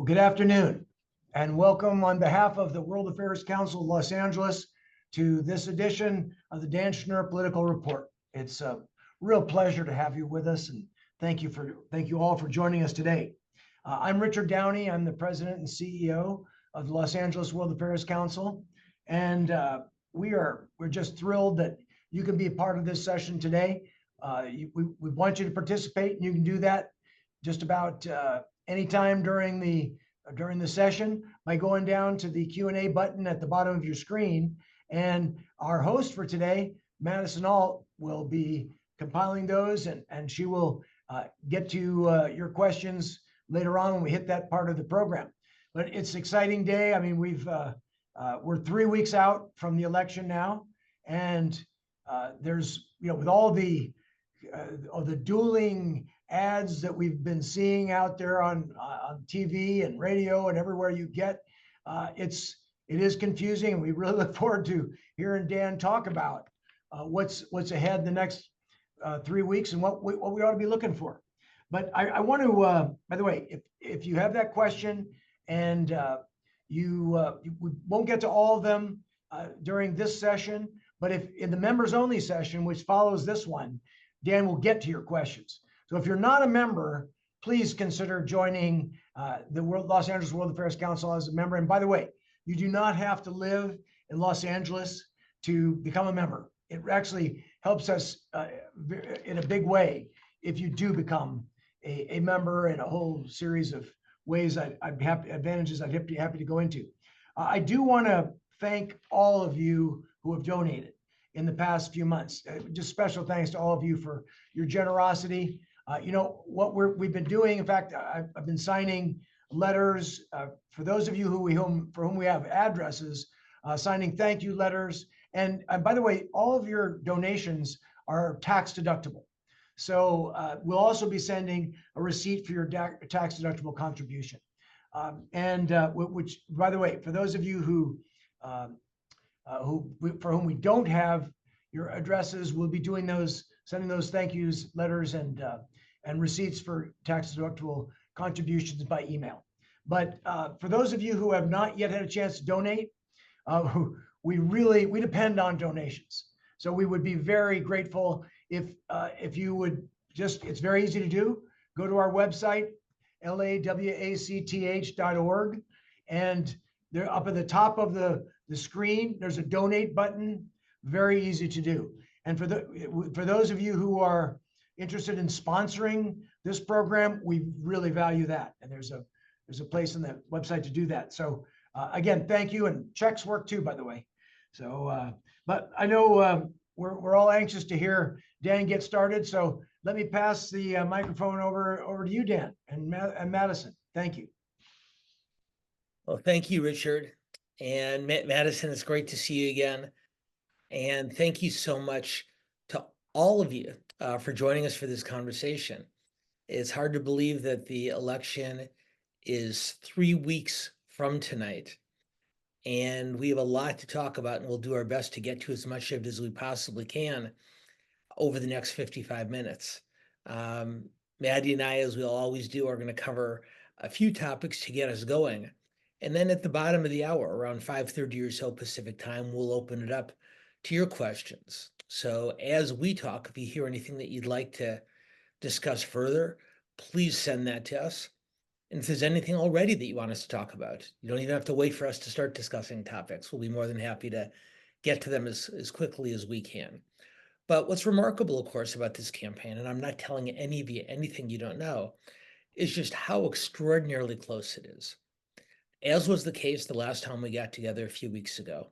Well, good afternoon and welcome on behalf of the World Affairs Council of Los Angeles to this edition of the Dan Schnur Political Report. It's a real pleasure to have you with us, and thank you all for joining us today. I'm Richard Downey. I'm the president and CEO of the Los Angeles World Affairs Council, and we're just thrilled that you can be a part of this session today. We want you to participate, and you can do that just about anytime during the session by going down to the Q&A button at the bottom of your screen. And our host for today, Madison Alt, will be compiling those, and she will get to your questions later on when we hit that part of the program. But it's an exciting day. I mean, we're 3 weeks out from the election now, and there's, with all the dueling ads that we've been seeing out there on TV and radio and everywhere you get, it is confusing, and we really look forward to hearing Dan talk about what's ahead the next 3 weeks and what we ought to be looking for. But I want to, by the way, if you have that question and we won't get to all of them during this session, but if in the members only session, which follows this one, Dan will get to your questions. So if you're not a member, please consider joining the Los Angeles World Affairs Council as a member. And by the way, you do not have to live in Los Angeles to become a member. It actually helps us in a big way if you do become a member in a whole series of ways advantages I'd be happy to go into. I do want to thank all of you who have donated in the past few months. Just special thanks to all of you for your generosity. What we've been doing, in fact, I've been signing letters for those of you for whom we have addresses, signing thank you letters. And by the way, all of your donations are tax deductible. So we'll also be sending a receipt for your tax deductible contribution. Which, by the way, for those of you for whom we don't have your addresses, we'll be doing sending those thank yous letters and receipts for tax deductible contributions by email. But for those of you who have not yet had a chance to donate, we depend on donations. So we would be very grateful if you would it's very easy to do. Go to our website, lawacth.org, and there up at the top of the screen, there's a donate button, very easy to do. And for those of you who are interested in sponsoring this program, we really value that. And there's a place on the website to do that. So again, thank you. And checks work too, by the way. So, but I know we're all anxious to hear Dan get started. So let me pass the microphone over to you, Dan, and Madison. Thank you. Well, thank you, Richard. And Madison, it's great to see you again. And thank you so much to all of you for joining us for this conversation. It's hard to believe that the election is 3 weeks from tonight. And we have a lot to talk about, and we'll do our best to get to as much of it as we possibly can over the next 55 minutes. Maddie and I, as we'll always do, are going to cover a few topics to get us going. And then at the bottom of the hour, around 5:30 or so Pacific time, we'll open it up to your questions. So as we talk, if you hear anything that you'd like to discuss further, please send that to us. And if there's anything already that you want us to talk about, you don't even have to wait for us to start discussing topics. We'll be more than happy to get to them as quickly as we can. But what's remarkable, of course, about this campaign, and I'm not telling any of you anything you don't know, is just how extraordinarily close it is. As was the case the last time we got together a few weeks ago,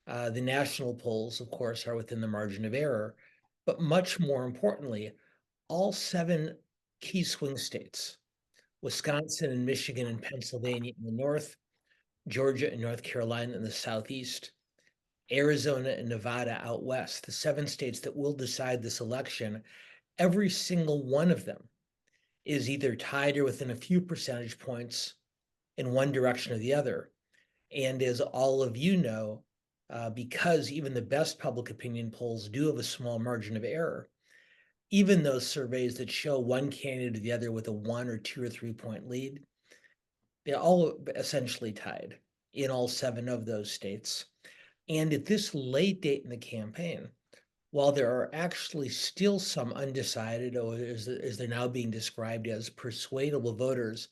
the national polls, of course, are within the margin of error, but much more importantly, all 7 key swing states, Wisconsin and Michigan and Pennsylvania in the north, Georgia and North Carolina in the southeast, Arizona and Nevada out west, the 7 states that will decide this election, every single one of them is either tied or within a few percentage points in one direction or the other. And as all of you know, because even the best public opinion polls do have a small margin of error, even those surveys that show one candidate or the other with a 1 or 2 or 3 point lead, They're all essentially tied in all 7 of those states. And at this late date in the campaign, while there are actually still some undecided, or as they're now being described as persuadable voters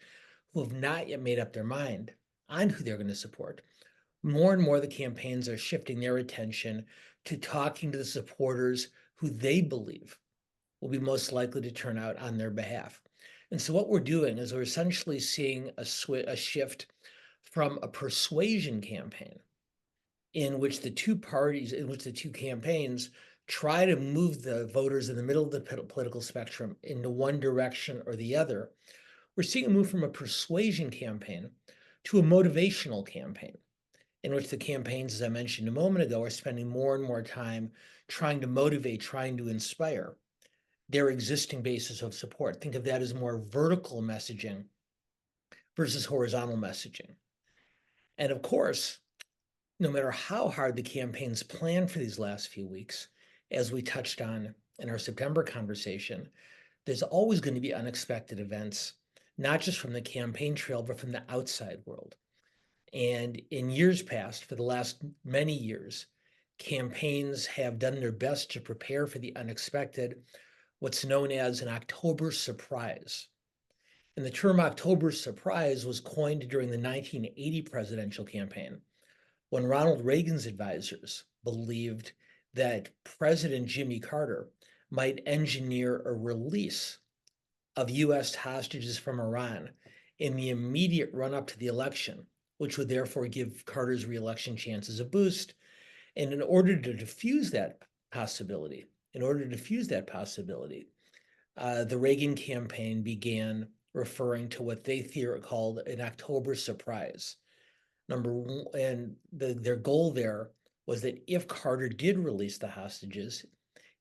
who have not yet made up their mind on who they're going to support, more and more the campaigns are shifting their attention to talking to the supporters who they believe will be most likely to turn out on their behalf. And so what we're doing is we're essentially seeing a shift from a persuasion campaign in which the two campaigns try to move the voters in the middle of the political spectrum into one direction or the other. We're seeing a move from a persuasion campaign to a motivational campaign, in which the campaigns, as I mentioned a moment ago, are spending more and more time trying to motivate, trying to inspire their existing basis of support. Think of that as more vertical messaging versus horizontal messaging. And of course, no matter how hard the campaigns plan for these last few weeks, as we touched on in our September conversation, there's always going to be unexpected events, not just from the campaign trail, but from the outside world. And in years past, for the last many years, campaigns have done their best to prepare for the unexpected, what's known as an October surprise. And the term October surprise was coined during the 1980 presidential campaign, when Ronald Reagan's advisors believed that President Jimmy Carter might engineer a release of U.S. hostages from Iran in the immediate run-up to the election, which would therefore give Carter's reelection chances a boost. And in order to diffuse that possibility, the Reagan campaign began referring to what they called an October surprise. Number one, and their goal there was that if Carter did release the hostages,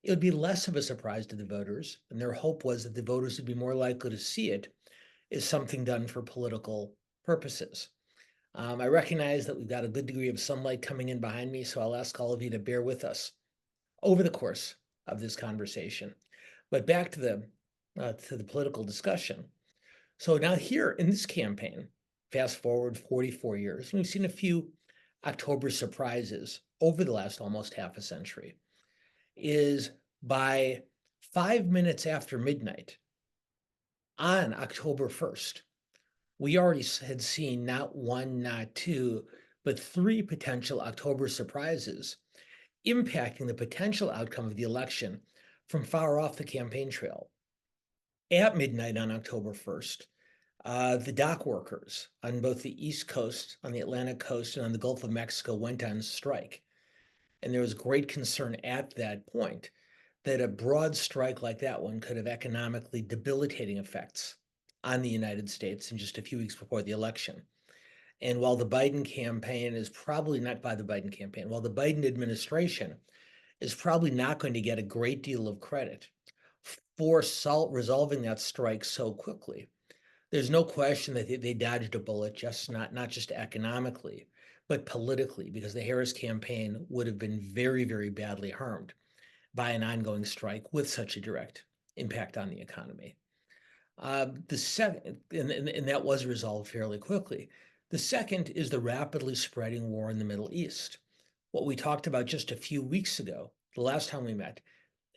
it would be less of a surprise to the voters, and their hope was that the voters would be more likely to see it as something done for political purposes. I recognize that we've got a good degree of sunlight coming in behind me, so I'll ask all of you to bear with us over the course of this conversation. But back to the political discussion. So now here in this campaign, fast forward 44 years, we've seen a few October surprises over the last almost half a century. Is by 5 minutes after midnight on October 1st, we already had seen not one, not two, but 3 potential October surprises impacting the potential outcome of the election from far off the campaign trail. At midnight on October 1st, the dock workers on both the East Coast, on the Atlantic coast, and on the Gulf of Mexico went on strike. And there was great concern at that point that a broad strike like that one could have economically debilitating effects on the United States in just a few weeks before the election. And while the Biden campaign is probably not by the Biden campaign, while the Biden administration is probably not going to get a great deal of credit for resolving that strike so quickly, there's no question that they dodged a bullet, just not just economically, but politically, because the Harris campaign would have been very, very badly harmed by an ongoing strike with such a direct impact on the economy. The second, and that was resolved fairly quickly. The second is the rapidly spreading war in the Middle East. What we talked about just a few weeks ago, the last time we met,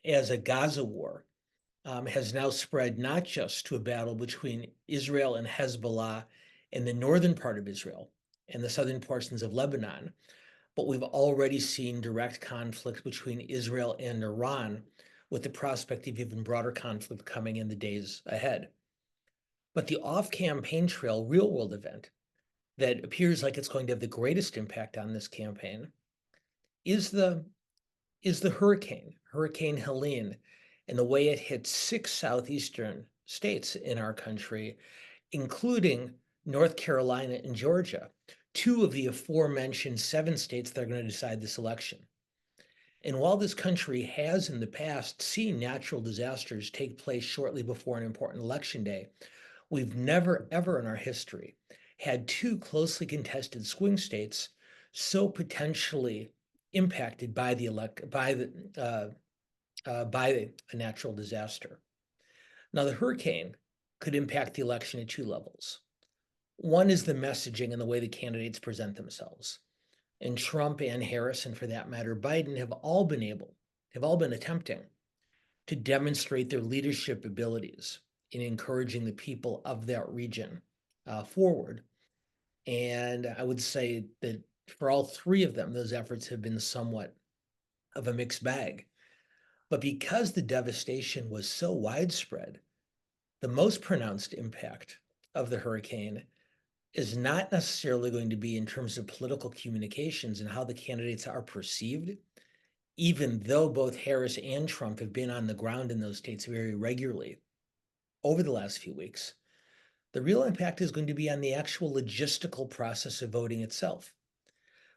as a Gaza war, has now spread not just to a battle between Israel and Hezbollah in the northern part of Israel and the southern portions of Lebanon, but we've already seen direct conflict between Israel and Iran, with the prospect of even broader conflict coming in the days ahead. But the off-campaign trail real-world event that appears like it's going to have the greatest impact on this campaign is the Hurricane Helene, and the way it hit 6 southeastern states in our country, including North Carolina and Georgia, 2 of the aforementioned 7 states that are going to decide this election. And while this country has in the past seen natural disasters take place shortly before an important election day, we've never, ever in our history had 2 closely contested swing states so potentially impacted by a natural disaster. Now, the hurricane could impact the election at 2 levels. One is the messaging and the way the candidates present themselves. And Trump and Harris, and for that matter, Biden, have all been attempting to demonstrate their leadership abilities in encouraging the people of that region forward. And I would say that for all three of them, those efforts have been somewhat of a mixed bag. But because the devastation was so widespread, the most pronounced impact of the hurricane is not necessarily going to be in terms of political communications and how the candidates are perceived, even though both Harris and Trump have been on the ground in those states very regularly over the last few weeks. The real impact is going to be on the actual logistical process of voting itself,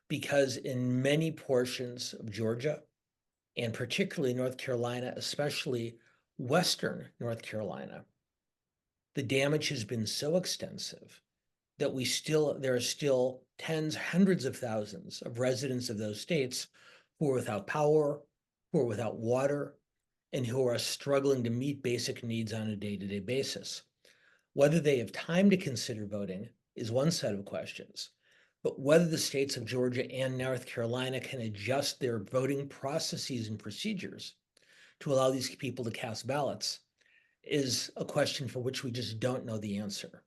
because in many portions of Georgia, and particularly North Carolina, especially Western North Carolina, the damage has been so extensive that there are still tens, hundreds of thousands of residents of those states who are without power, who are without water, and who are struggling to meet basic needs on a day-to-day basis. Whether they have time to consider voting is one set of questions, but whether the states of Georgia and North Carolina can adjust their voting processes and procedures to allow these people to cast ballots is a question for which we just don't know the answer.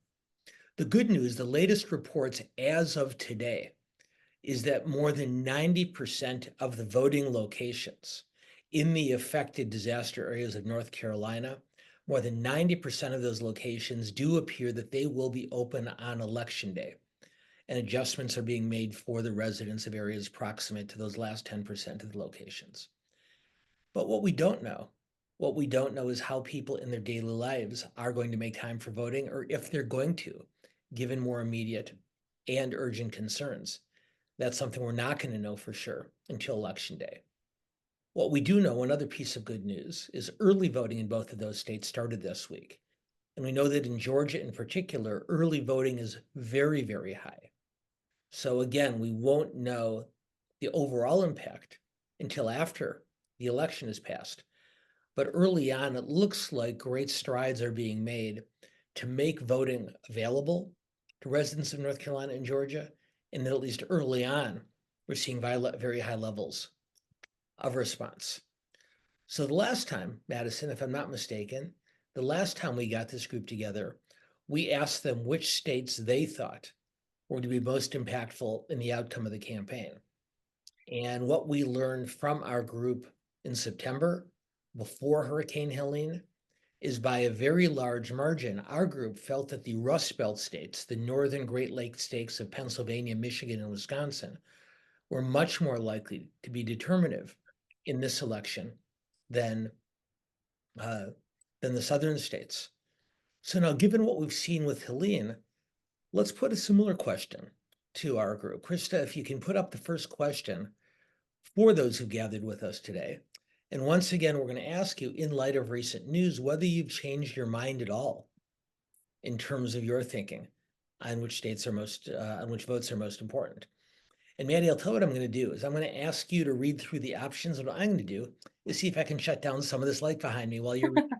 The good news, the latest reports as of today, is that more than 90% of the voting locations in the affected disaster areas of North Carolina, more than 90% of those locations do appear that they will be open on Election Day. And adjustments are being made for the residents of areas proximate to those last 10% of the locations. But what we don't know is how people in their daily lives are going to make time for voting, or if they're going to, given more immediate and urgent concerns. That's something we're not going to know for sure until Election Day. What we do know, one other piece of good news, is early voting in both of those states started this week. And we know that in Georgia in particular, early voting is very, very high. So again, we won't know the overall impact until after the election is passed. But early on, it looks like great strides are being made to make voting available to residents of North Carolina and Georgia, and that at least early on, we're seeing very high levels of response. So the last time, Madison, if I'm not mistaken, the last time we got this group together, we asked them which states they thought were to be most impactful in the outcome of the campaign. And what we learned from our group in September, before Hurricane Helene, is by a very large margin, our group felt that the Rust Belt states, the northern Great Lakes states of Pennsylvania, Michigan, and Wisconsin, were much more likely to be determinative in this election than the southern states. So now, given what we've seen with Helene, let's put a similar question to our group. Krista, if you can put up the first question for those who gathered with us today. And once again, we're going to ask you, in light of recent news, whether you've changed your mind at all in terms of your thinking on which states are on which votes are most important. And Maddie, I'll tell you what I'm going to do is I'm going to ask you to read through the options. What I'm going to do is see if I can shut down some of this light behind me while you're reading.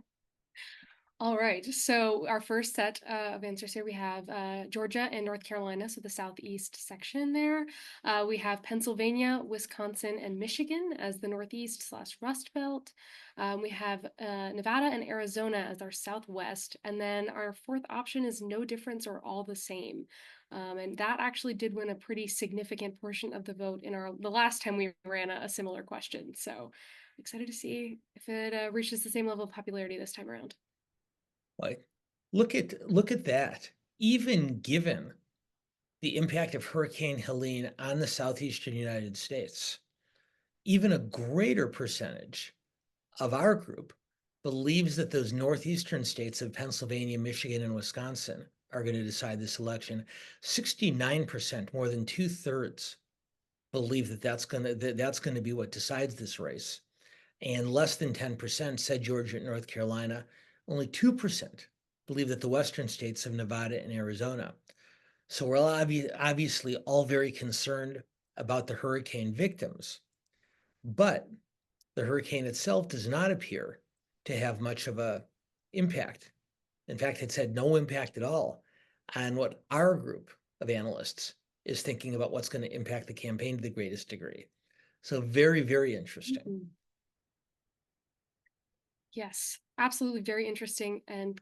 All right, so our first set of answers here, we have Georgia and North Carolina, so the southeast section there. We have Pennsylvania, Wisconsin, and Michigan as the northeast/Rust Belt. We have Nevada and Arizona as our southwest, and then our fourth option is no difference or all the same. And that actually did win a pretty significant portion of the vote in the last time we ran a similar question. So excited to see if it reaches the same level of popularity this time around. Like, look at that. Even given the impact of Hurricane Helene on the southeastern United States, even a greater percentage of our group believes that those northeastern states of Pennsylvania, Michigan, and Wisconsin are going to decide this election. 69%, more than 2/3, believe that that's going to be what decides this race. And less than 10% said Georgia and North Carolina. Only 2% believe that the western states of Nevada and Arizona. So we're obviously all very concerned about the hurricane victims, but the hurricane itself does not appear to have much of an impact. In fact, it's had no impact at all on what our group of analysts is thinking about what's going to impact the campaign to the greatest degree. So very, very interesting. Mhm. Yes, absolutely very interesting and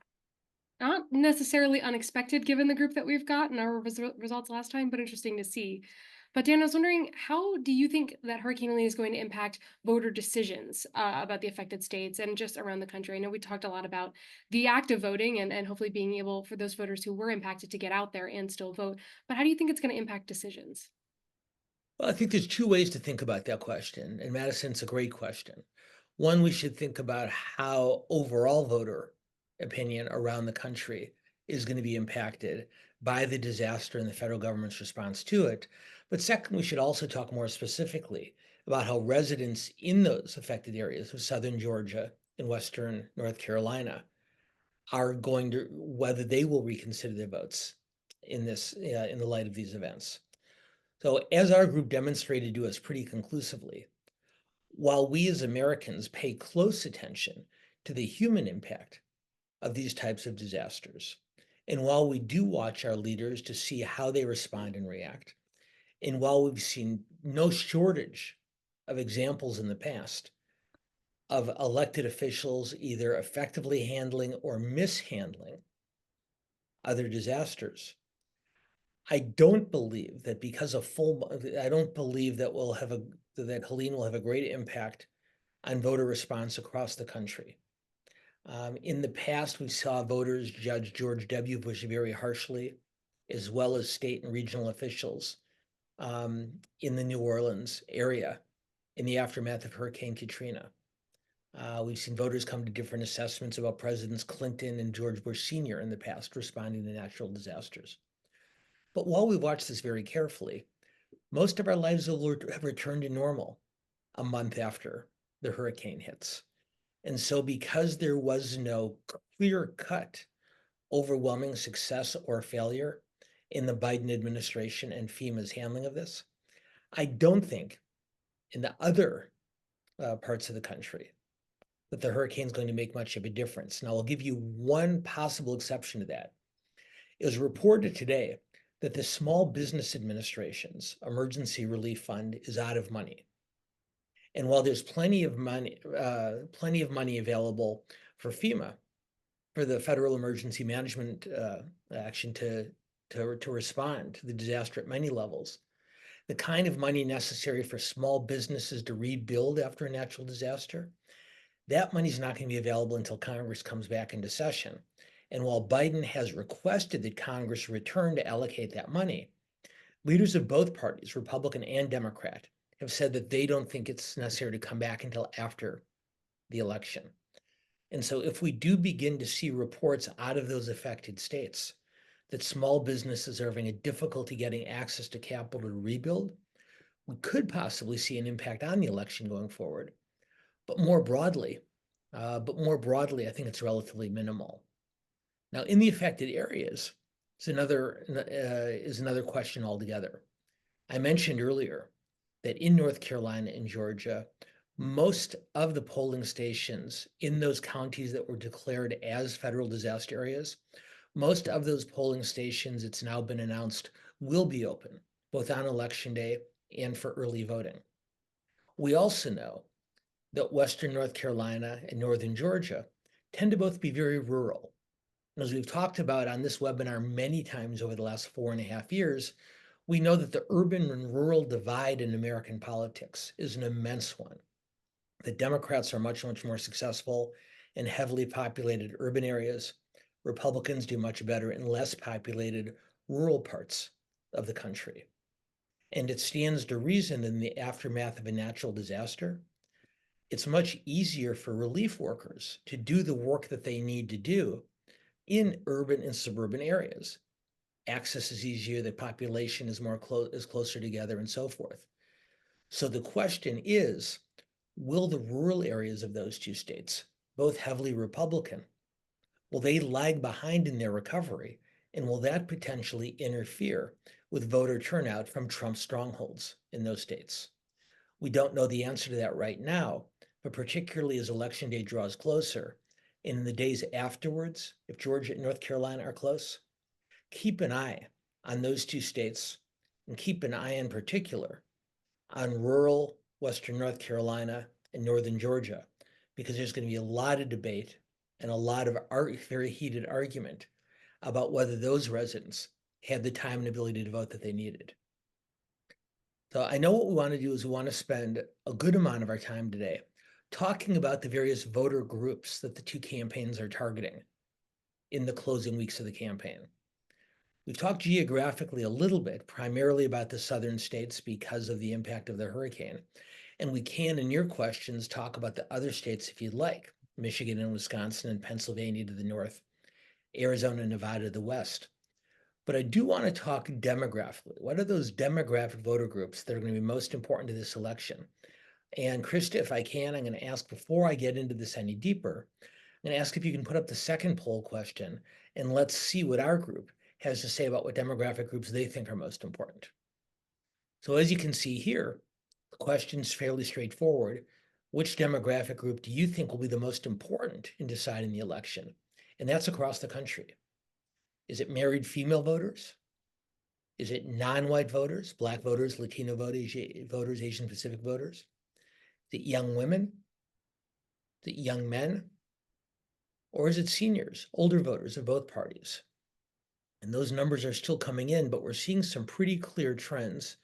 not necessarily unexpected given the group that we've got and our results last time, but interesting to see. But Dan, I was wondering, how do you think that Hurricane Helene is going to impact voter decisions about the affected states and just around the country? I know we talked a lot about the act of voting and hopefully being able for those voters who were impacted to get out there and still vote. But how do you think it's going to impact decisions? Well, I think there's two ways to think about that question, and Madison, it's a great question. One, we should think about how overall voter opinion around the country is going to be impacted by the disaster and the federal government's response to it. But second, we should also talk more specifically about how residents in those affected areas of southern Georgia and western North Carolina are going to, whether they will reconsider their votes in this, in the light of these events. So as our group demonstrated to us pretty conclusively, while we as Americans pay close attention to the human impact of these types of disasters, and while we do watch our leaders to see how they respond and react, and while we've seen no shortage of examples in the past of elected officials either effectively handling or mishandling other disasters, I don't believe that because I don't believe that that Helene will have a great impact on voter response across the country. In the past, we saw voters judge George W. Bush very harshly, as well as state and regional officials in the New Orleans area in the aftermath of Hurricane Katrina. We've seen voters come to different assessments about Presidents Clinton and George Bush Sr. in the past responding to natural disasters. But while we watch this very carefully, most of our lives will have returned to normal a month after the hurricane hits. And so because there was no clear-cut, overwhelming success or failure in the Biden administration and FEMA's handling of this, I don't think in the other parts of the country that the hurricane is going to make much of a difference. Now, I'll give you one possible exception to that. It was reported today that the Small Business Administration's emergency relief fund is out of money. And while there's plenty of money available for FEMA, for the Federal Emergency Management Action to respond to the disaster at many levels, the kind of money necessary for small businesses to rebuild after a natural disaster, that money is not going to be available until Congress comes back into session. And while Biden has requested that Congress return to allocate that money, leaders of both parties, Republican and Democrat, have said that they don't think it's necessary to come back until after the election. And so if we do begin to see reports out of those affected states that small businesses are having a difficulty getting access to capital to rebuild, we could possibly see an impact on the election going forward. But more broadly, I think it's relatively minimal. Now, in the affected areas is another question altogether. I mentioned earlier that in North Carolina and Georgia, most of the polling stations in those counties that were declared as federal disaster areas, most of those polling stations, it's now been announced, will be open, both on Election Day and for early voting. We also know that Western North Carolina and Northern Georgia tend to both be very rural. And as we've talked about on this webinar many times over the last 4.5 years, we know that the urban and rural divide in American politics is an immense one. The Democrats are much, much more successful in heavily populated urban areas. Republicans do much better in less populated rural parts of the country. And it stands to reason in the aftermath of a natural disaster, it's much easier for relief workers to do the work that they need to do in urban and suburban areas. Access is easier, the population is closer together, and so forth. So the question is, will the rural areas of those two states, both heavily Republican, will they lag behind in their recovery? And will that potentially interfere with voter turnout from Trump strongholds in those states? We don't know the answer to that right now, but particularly as Election Day draws closer, and in the days afterwards, if Georgia and North Carolina are close, keep an eye on those two states and keep an eye in particular on rural Western North Carolina and Northern Georgia, because there's going to be a lot of debate and a lot of very heated argument about whether those residents had the time and ability to vote that they needed. So I know what we want to do is we want to spend a good amount of our time today talking about the various voter groups that the two campaigns are targeting in the closing weeks of the campaign. We've talked geographically a little bit, primarily about the southern states because of the impact of the hurricane. And we can, in your questions, talk about the other states if you'd like, Michigan and Wisconsin and Pennsylvania to the north, Arizona and Nevada to the west. But I do want to talk demographically. What are those demographic voter groups that are going to be most important to this election? And Krista, if I can, I'm going to ask, before I get into this any deeper, I'm going to ask if you can put up the second poll question, and let's see what our group has to say about what demographic groups they think are most important. So as you can see here, the question's fairly straightforward. Which demographic group do you think will be the most important in deciding the election? And that's across the country. Is it married female voters? Is it non-white voters, Black voters, Latino voters, Asian Pacific voters? Is it young women? Is it young men? Or is it seniors, older voters of both parties? And those numbers are still coming in, but we're seeing some pretty clear trends.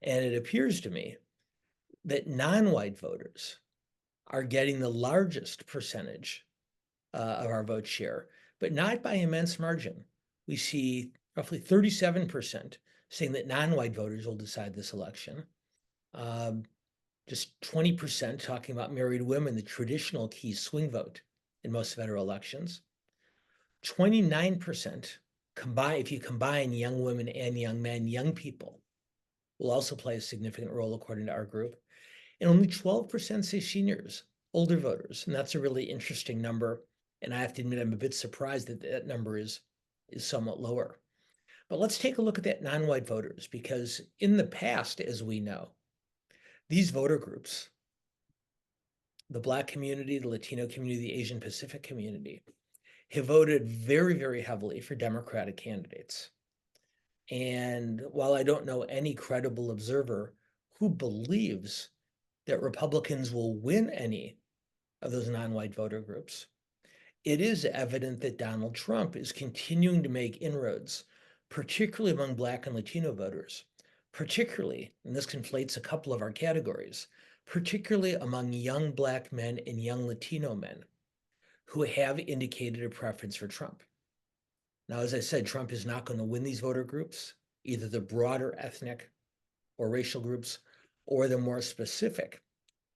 And it appears to me that non-white voters are getting the largest percentage of our vote share, but not by immense margin. We see roughly 37% saying that non-white voters will decide this election. Just 20% talking about married women, the traditional key swing vote in most federal elections. 29%, if you combine young women and young men, young people will also play a significant role according to our group. And only 12% say seniors, older voters. And that's a really interesting number. And I have to admit, I'm a bit surprised that that number is somewhat lower. But let's take a look at that non-white voters, because in the past, as we know, these voter groups, the Black community, the Latino community, the Asian Pacific community, have voted very, very heavily for Democratic candidates. And while I don't know any credible observer who believes that Republicans will win any of those non-white voter groups, it is evident that Donald Trump is continuing to make inroads, particularly among Black and Latino voters, particularly, and this conflates a couple of our categories, particularly among young Black men and young Latino men who have indicated a preference for Trump. Now, as I said, Trump is not going to win these voter groups, either the broader ethnic or racial groups, or the more specific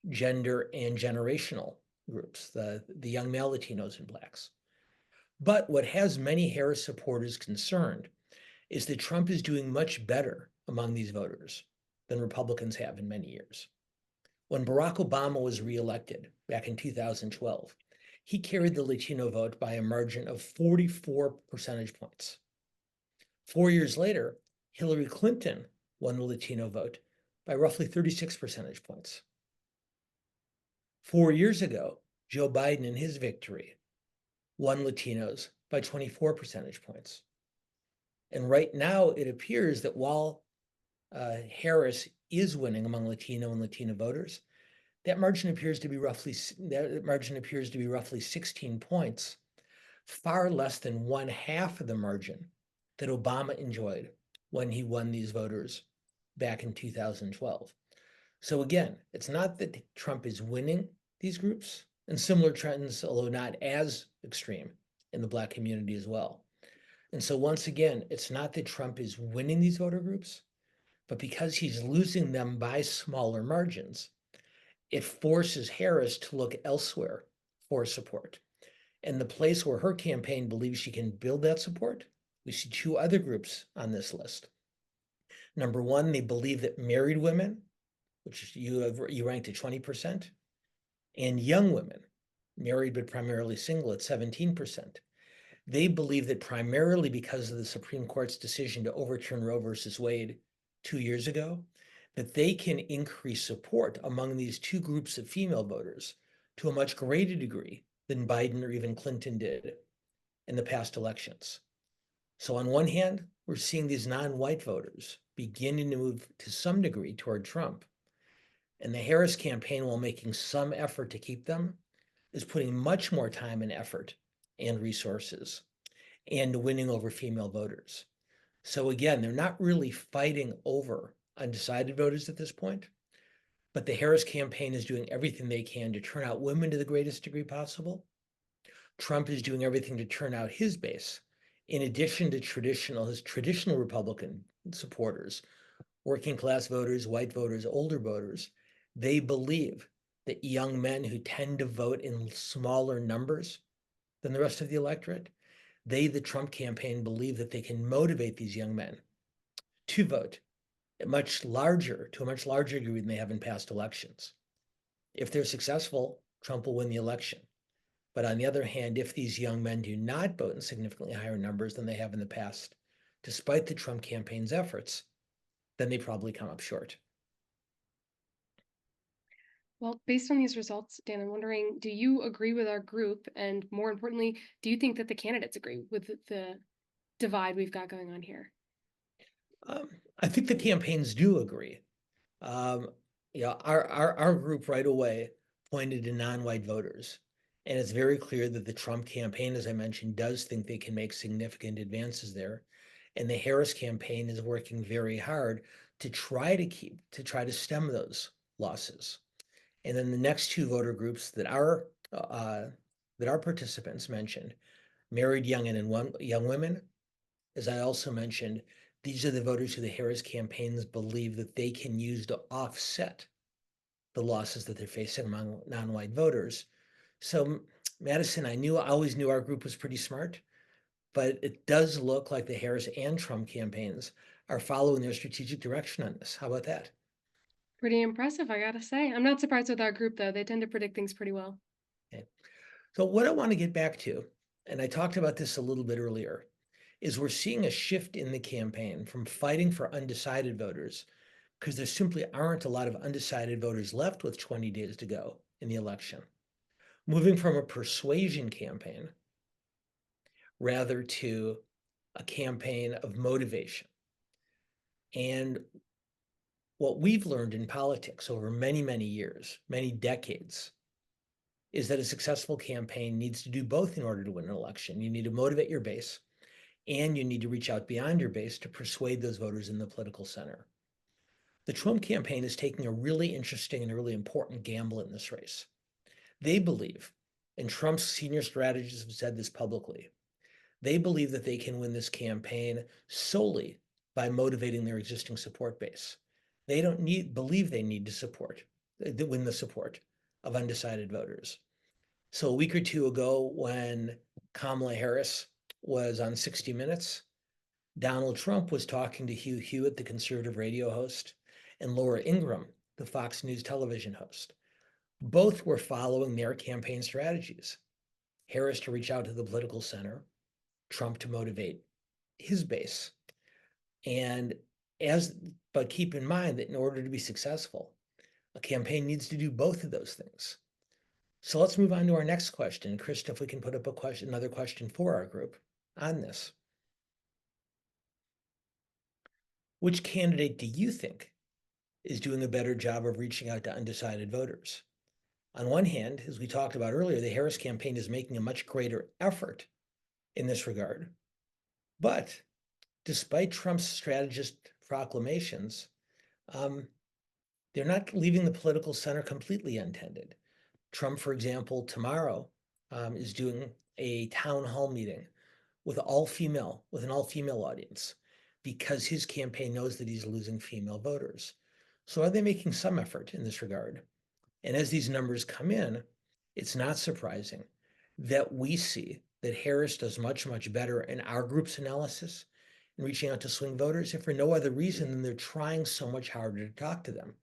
gender and generational groups, the young male Latinos and Blacks. But what has many Harris supporters concerned is that Trump is doing much better among these voters than Republicans have in many years. When Barack Obama was reelected back in 2012, he carried the Latino vote by a margin of 44 percentage points. 4 years later, Hillary Clinton won the Latino vote by roughly 36 percentage points. 4 years ago, Joe Biden in his victory won Latinos by 24 percentage points. And right now, it appears that while Harris is winning among Latino and Latina voters, that margin appears to be roughly 16 points, far less than 1/2 of the margin that Obama enjoyed when he won these voters back in 2012. So again, it's not that Trump is winning these groups, and similar trends, although not as extreme, in the Black community as well. And so once again, it's not that Trump is winning these voter groups, but because he's losing them by smaller margins, it forces Harris to look elsewhere for support. And the place where her campaign believes she can build that support, we see two other groups on this list. Number one, they believe that married women, which you ranked at 20%, and young women, married but primarily single at 17%. They believe that primarily because of the Supreme Court's decision to overturn Roe versus Wade 2 years ago, that they can increase support among these two groups of female voters to a much greater degree than Biden or even Clinton did in the past elections. So on one hand, we're seeing these non-white voters beginning to move to some degree toward Trump. And the Harris campaign, while making some effort to keep them, is putting much more time and effort and resources and winning over female voters. So again, they're not really fighting over undecided voters at this point, but the Harris campaign is doing everything they can to turn out women to the greatest degree possible. Trump is doing everything to turn out his base, in addition to his traditional Republican supporters, working class voters, white voters, older voters. They believe that young men who tend to vote in smaller numbers than the rest of the electorate, the Trump campaign, believe that they can motivate these young men to vote to a much larger degree than they have in past elections. If they're successful, Trump will win the election. But on the other hand, if these young men do not vote in significantly higher numbers than they have in the past, despite the Trump campaign's efforts, then they probably come up short. Well, based on these results, Dan, I'm wondering, do you agree with our group? And more importantly, do you think that the candidates agree with the divide we've got going on here? I think the campaigns do agree. Our group right away pointed to non-white voters. And it's very clear that the Trump campaign, as I mentioned, does think they can make significant advances there. And the Harris campaign is working very hard to try to stem those losses. And then the next two voter groups that our participants mentioned, married young and young women, as I also mentioned, these are the voters who the Harris campaigns believe that they can use to offset the losses that they're facing among non-white voters. So Madison, I always knew our group was pretty smart, but it does look like the Harris and Trump campaigns are following their strategic direction on this. How about that? Pretty impressive, I gotta say. I'm not surprised with our group, though. They tend to predict things pretty well. Okay. So what I want to get back to, and I talked about this a little bit earlier, is we're seeing a shift in the campaign from fighting for undecided voters, because there simply aren't a lot of undecided voters left with 20 days to go in the election, moving from a persuasion campaign rather to a campaign of motivation. And what we've learned in politics over many, many years, many decades, is that a successful campaign needs to do both in order to win an election. You need to motivate your base, and you need to reach out beyond your base to persuade those voters in the political center. The Trump campaign is taking a really interesting and a really important gamble in this race. They believe, and Trump's senior strategists have said this publicly, they believe that they can win this campaign solely by motivating their existing support base. They don't believe they need to win the support of undecided voters. So a week or two ago, when Kamala Harris was on 60 Minutes, Donald Trump was talking to Hugh Hewitt, the conservative radio host, and Laura Ingraham, the Fox News television host. Both were following their campaign strategies. Harris to reach out to the political center, Trump to motivate his base. But keep in mind that in order to be successful, a campaign needs to do both of those things. So let's move on to our next question. Krista, if we can put up another question for our group on this. Which candidate do you think is doing a better job of reaching out to undecided voters? On one hand, as we talked about earlier, the Harris campaign is making a much greater effort in this regard. But despite Trump's strategist proclamations, they're not leaving the political center completely untended. Trump, for example, tomorrow is doing a town hall meeting with an all-female audience because his campaign knows that he's losing female voters. So are they making some effort in this regard? And as these numbers come in, it's not surprising that we see that Harris does much, much better in our group's analysis in reaching out to swing voters, if for no other reason than they're trying so much harder to talk to them.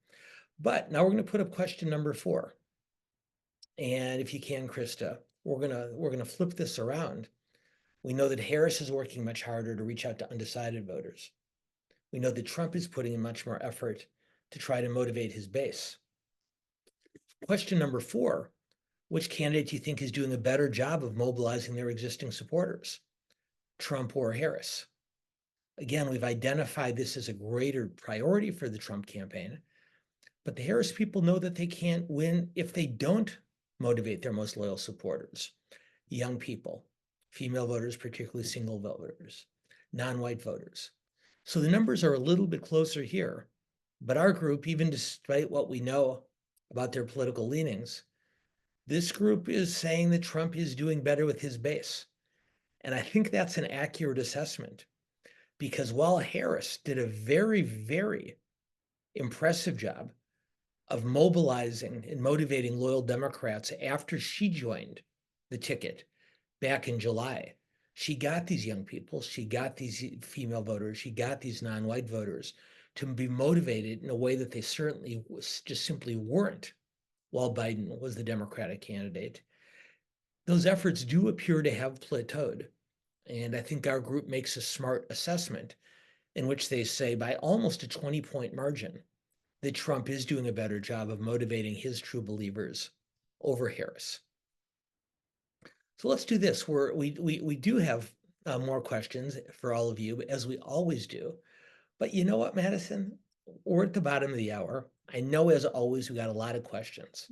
But now we're going to put up question number 4. And if you can, Krista, we're gonna flip this around. We know that Harris is working much harder to reach out to undecided voters. We know that Trump is putting in much more effort to try to motivate his base. Question number 4, which candidate do you think is doing a better job of mobilizing their existing supporters? Trump or Harris. Again, we've identified this as a greater priority for the Trump campaign, but the Harris people know that they can't win if they don't motivate their most loyal supporters, young people, female voters, particularly single voters, non-white voters. So the numbers are a little bit closer here, but our group, even despite what we know about their political leanings, this group is saying that Trump is doing better with his base. And I think that's an accurate assessment, because while Harris did a very, very impressive job of mobilizing and motivating loyal Democrats after she joined the ticket back in July, she got these young people, she got these female voters, she got these non-white voters to be motivated in a way that they certainly just simply weren't while Biden was the Democratic candidate. Those efforts do appear to have plateaued. And I think our group makes a smart assessment in which they say by almost a 20-point margin that Trump is doing a better job of motivating his true believers over Harris. So let's do this. We do have more questions for all of you, as we always do. But you know what, Madison? We're at the bottom of the hour. I know, as always, we got a lot of questions.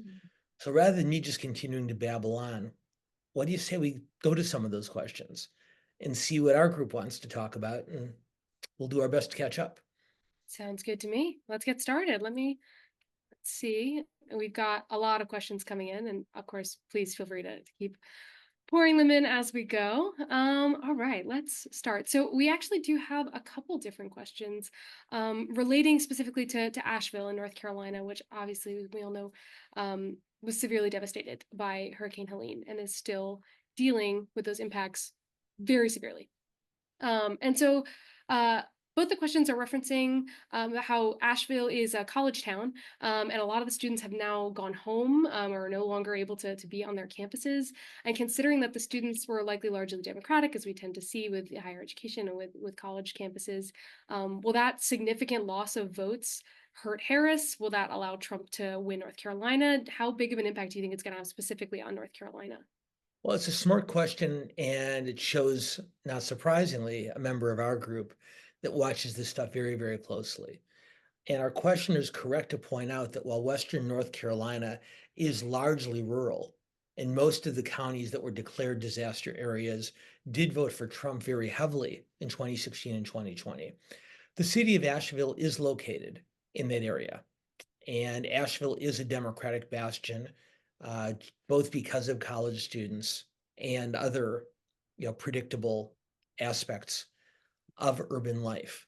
So rather than me just continuing to babble on, what do you say we go to some of those questions and see what our group wants to talk about, and we'll do our best to catch up. Sounds good to me. Let's get started. Let's see. We've got a lot of questions coming in, and of course, please feel free to keep pouring them in as we go. All right, let's start. So we actually do have a couple different questions relating specifically to Asheville in North Carolina, which obviously we all know was severely devastated by Hurricane Helene and is still dealing with those impacts very severely. And so both the questions are referencing how Asheville is a college town, and a lot of the students have now gone home or are no longer able to be on their campuses. And considering that the students were likely largely Democratic, as we tend to see with higher education and with college campuses, will that significant loss of votes hurt Harris? Will that allow Trump to win North Carolina? How big of an impact do you think it's going to have specifically on North Carolina? Well, it's a smart question, and it shows, not surprisingly, a member of our group that watches this stuff very, very closely. And our questioner is correct to point out that while Western North Carolina is largely rural, and most of the counties that were declared disaster areas did vote for Trump very heavily in 2016 and 2020, the city of Asheville is located in that area. And Asheville is a Democratic bastion, both because of college students and other, predictable aspects of urban life.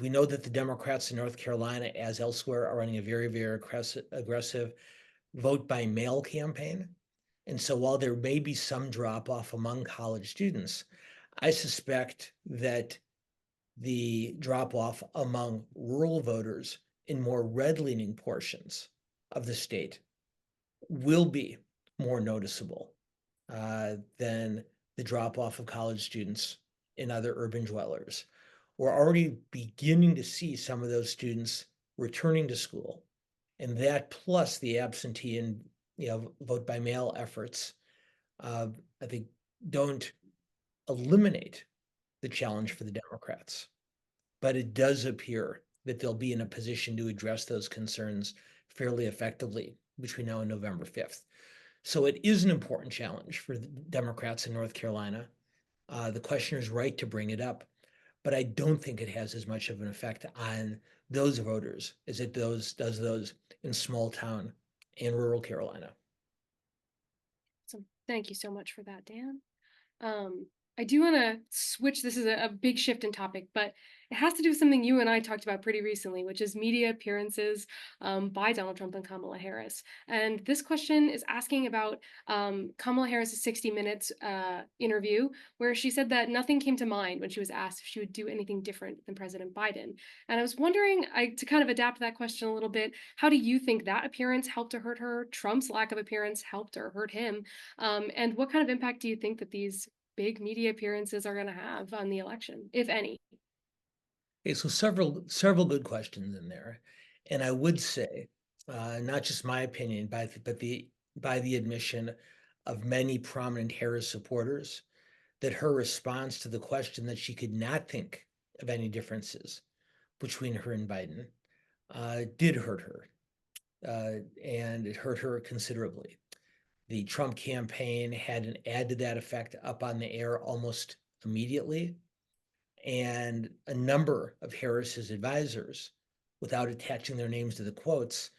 We know that the Democrats in North Carolina, as elsewhere, are running a very, very aggressive vote by mail campaign. And so while there may be some drop off among college students, I suspect that the drop off among rural voters in more red-leaning portions of the state will be more noticeable than the drop off of college students in other urban dwellers. We're already beginning to see some of those students returning to school, and that plus the absentee and vote by mail efforts, I think, don't eliminate the challenge for the Democrats. But it does appear that they'll be in a position to address those concerns fairly effectively between now and November 5th. So it is an important challenge for the Democrats in North Carolina. The questioner is right to bring it up, but I don't think it has as much of an effect on those voters as it does those in small town and rural Carolina. So thank you so much for that, Dan. I do want to switch. This is a big shift in topic, but it has to do with something you and I talked about pretty recently, which is media appearances by Donald Trump and Kamala Harris. And this question is asking about Kamala Harris's 60 Minutes interview, where she said that nothing came to mind when she was asked if she would do anything different than President Biden. And I was wondering, to kind of adapt that question a little bit, how do you think that appearance helped or hurt her? Trump's lack of appearance helped or hurt him? And what kind of impact do you think that these big media appearances are going to have on the election, if any? Okay, so several good questions in there, and I would say, not just my opinion, but by the admission of many prominent Harris supporters, that her response to the question that she could not think of any differences between her and Biden did hurt her, and it hurt her considerably. The Trump campaign had an ad to that effect up on the air almost immediately, and a number of Harris's advisors, without attaching their names to the quotes,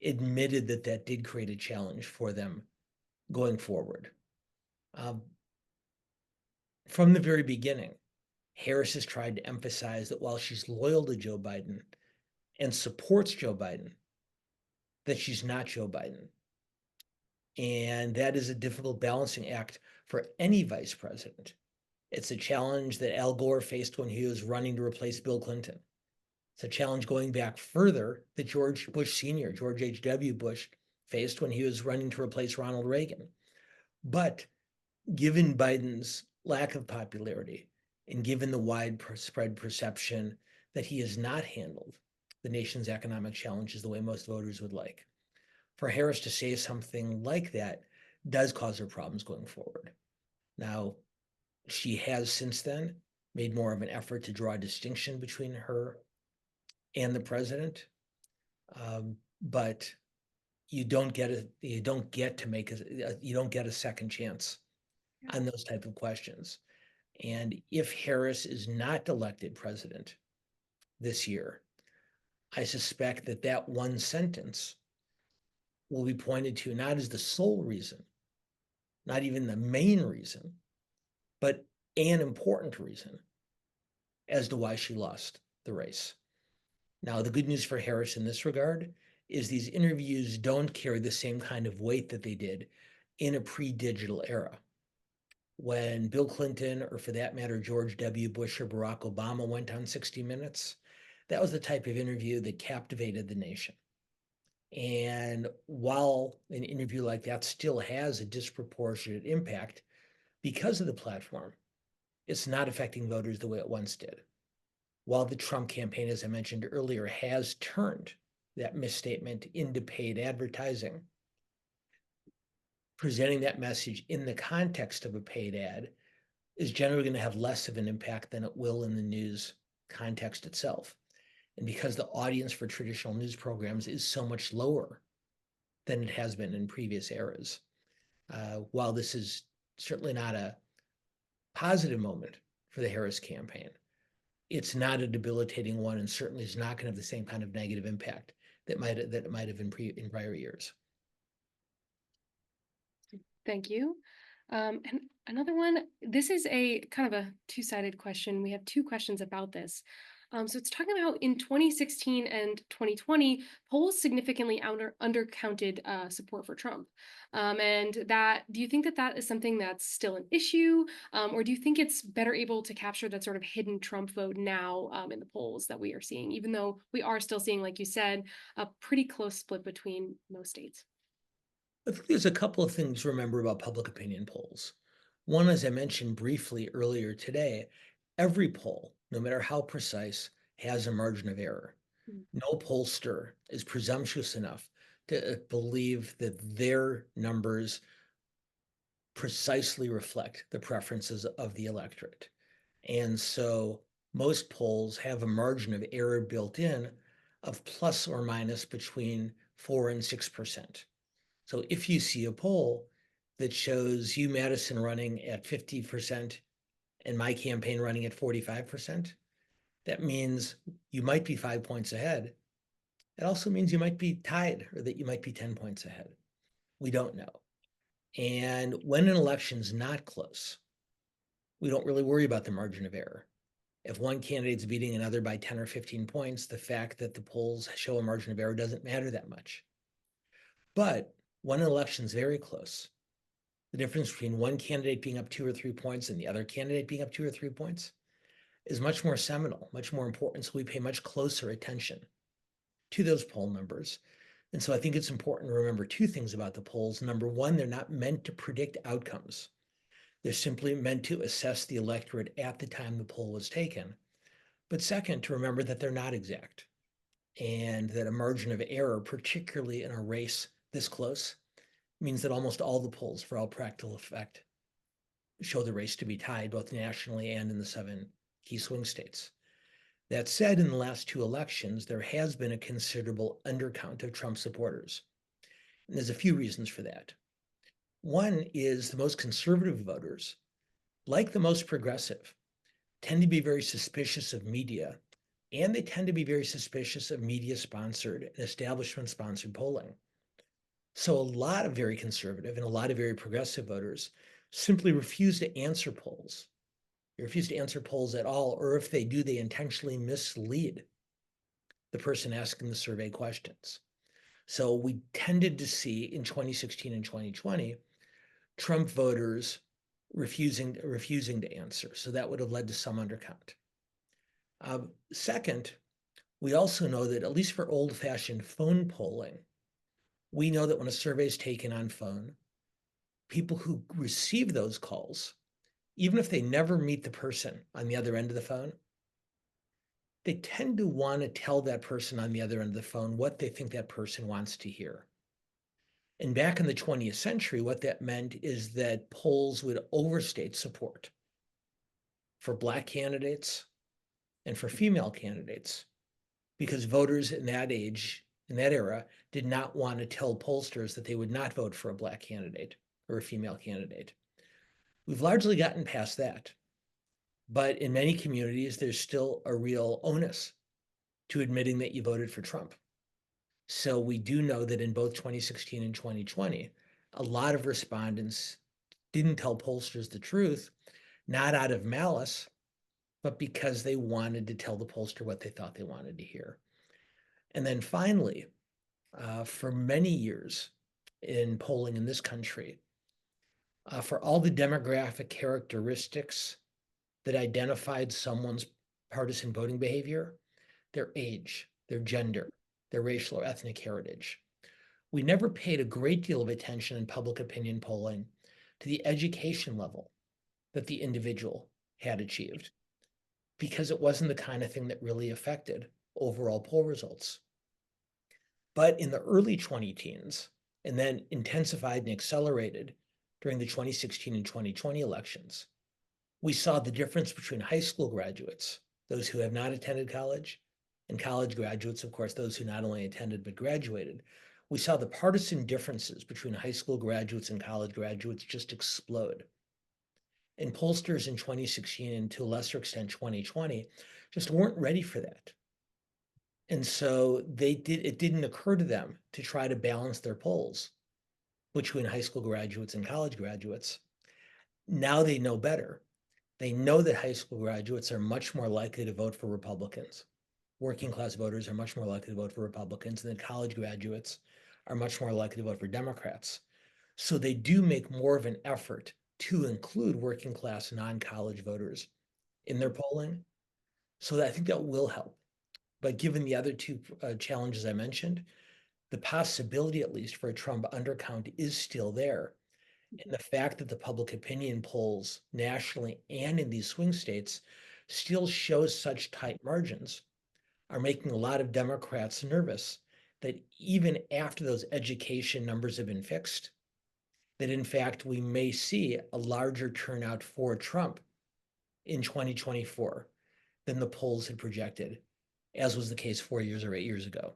admitted that that did create a challenge for them going forward. From the very beginning, Harris has tried to emphasize that while she's loyal to Joe Biden and supports Joe Biden, that she's not Joe Biden. And that is a difficult balancing act for any vice president. It's a challenge that Al Gore faced when he was running to replace Bill Clinton. It's a challenge going back further that George Bush Sr., George H.W. Bush, faced when he was running to replace Ronald Reagan. But given Biden's lack of popularity and given the widespread perception that he has not handled the nation's economic challenges the way most voters would like, for Harris to say something like that does cause her problems going forward. Now, she has since then made more of an effort to draw a distinction between her and the president, but you don't get a second chance on those type of questions. And if Harris is not elected president this year, I suspect that that one sentence will be pointed to not as the sole reason, not even the main reason, but an important reason as to why she lost the race. Now, the good news for Harris in this regard is these interviews don't carry the same kind of weight that they did in a pre-digital era. When Bill Clinton, or for that matter, George W. Bush or Barack Obama went on 60 Minutes, that was the type of interview that captivated the nation. And while an interview like that still has a disproportionate impact because of the platform, it's not affecting voters the way it once did. While the Trump campaign, as I mentioned earlier, has turned that misstatement into paid advertising, presenting that message in the context of a paid ad is generally going to have less of an impact than it will in the news context itself. And because the audience for traditional news programs is so much lower than it has been in previous eras, while this is certainly not a positive moment for the Harris campaign, it's not a debilitating one, and certainly is not going to have the same kind of negative impact that it might have in prior years. Thank you. And another one, this is a kind of a two-sided question. We have two questions about this. So it's talking about in 2016 and 2020, polls significantly undercounted support for Trump. And do you think that that is something that's still an issue? Or do you think it's better able to capture that sort of hidden Trump vote now in the polls that we are seeing, even though we are still seeing, like you said, a pretty close split between most states? I think there's a couple of things to remember about public opinion polls. One, as I mentioned briefly earlier today, every poll, no matter how precise, has a margin of error. No pollster is presumptuous enough to believe that their numbers precisely reflect the preferences of the electorate. And so most polls have a margin of error built in of plus or minus between 4 and 6%. So if you see a poll that shows you, Madison, running at 50% and my campaign running at 45%, that means you might be 5 points ahead. It also means you might be tied, or that you might be 10 points ahead. We don't know. And when an election's not close, we don't really worry about the margin of error. If one candidate's beating another by 10 or 15 points, the fact that the polls show a margin of error doesn't matter that much. But when an election's very close, the difference between one candidate being up 2 or 3 points and the other candidate being up 2 or 3 points is much more seminal, much more important. So we pay much closer attention to those poll numbers. And so I think it's important to remember two things about the polls. Number one, they're not meant to predict outcomes. They're simply meant to assess the electorate at the time the poll was taken. But second, to remember that they're not exact, and that a margin of error, particularly in a race this close, means that almost all the polls, for all practical effect, show the race to be tied both nationally and in the 7 key swing states. That said, in the last 2 elections, there has been a considerable undercount of Trump supporters. And there's a few reasons for that. One is the most conservative voters, like the most progressive, tend to be very suspicious of media, and they tend to be very suspicious of media-sponsored and establishment-sponsored polling. So a lot of very conservative and a lot of very progressive voters simply refuse to answer polls. They refuse to answer polls at all, or if they do, they intentionally mislead the person asking the survey questions. So we tended to see in 2016 and 2020, Trump voters refusing to answer. So that would have led to some undercount. Second, we also know that at least for old-fashioned phone polling, we know that when a survey is taken on phone, people who receive those calls, even if they never meet the person on the other end of the phone, they tend to want to tell that person on the other end of the phone what they think that person wants to hear. And back in the 20th century, what that meant is that polls would overstate support for Black candidates and for female candidates, because voters in that era, did not want to tell pollsters that they would not vote for a Black candidate or a female candidate. We've largely gotten past that. But in many communities, there's still a real onus to admitting that you voted for Trump. So we do know that in both 2016 and 2020, a lot of respondents didn't tell pollsters the truth, not out of malice, but because they wanted to tell the pollster what they thought they wanted to hear. And then finally, for many years in polling in this country, for all the demographic characteristics that identified someone's partisan voting behavior, their age, their gender, their racial or ethnic heritage, we never paid a great deal of attention in public opinion polling to the education level that the individual had achieved, because it wasn't the kind of thing that really affected overall poll results. But in the early 2010s, and then intensified and accelerated during the 2016 and 2020 elections, we saw the difference between high school graduates, those who have not attended college, and college graduates, of course, those who not only attended but graduated. We saw the partisan differences between high school graduates and college graduates just explode. And pollsters in 2016 and to a lesser extent 2020 just weren't ready for that. And so it didn't occur to them to try to balance their polls between high school graduates and college graduates. Now they know better. They know that high school graduates are much more likely to vote for Republicans. Working class voters are much more likely to vote for Republicans, and that college graduates are much more likely to vote for Democrats. So they do make more of an effort to include working class non-college voters in their polling. So I think that will help. But given the other two challenges I mentioned, the possibility, at least, for a Trump undercount is still there. And the fact that the public opinion polls nationally and in these swing states still shows such tight margins are making a lot of Democrats nervous that even after those education numbers have been fixed, that in fact we may see a larger turnout for Trump in 2024 than the polls had projected, as was the case 4 years or 8 years ago.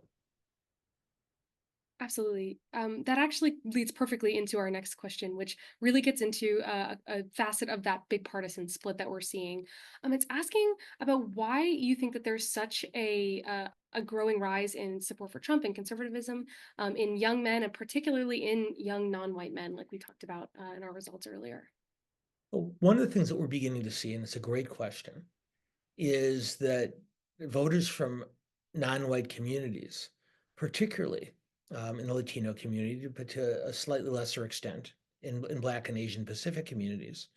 Absolutely. That actually leads perfectly into our next question, which really gets into a facet of that big partisan split that we're seeing. It's asking about why you think that there's such a growing rise in support for Trump and conservatism in young men, and particularly in young non-white men, like we talked about in our results earlier. Well, one of the things that we're beginning to see, and it's a great question, is that voters from non-white communities, particularly in the Latino community, but to a slightly lesser extent in Black and Asian Pacific communities,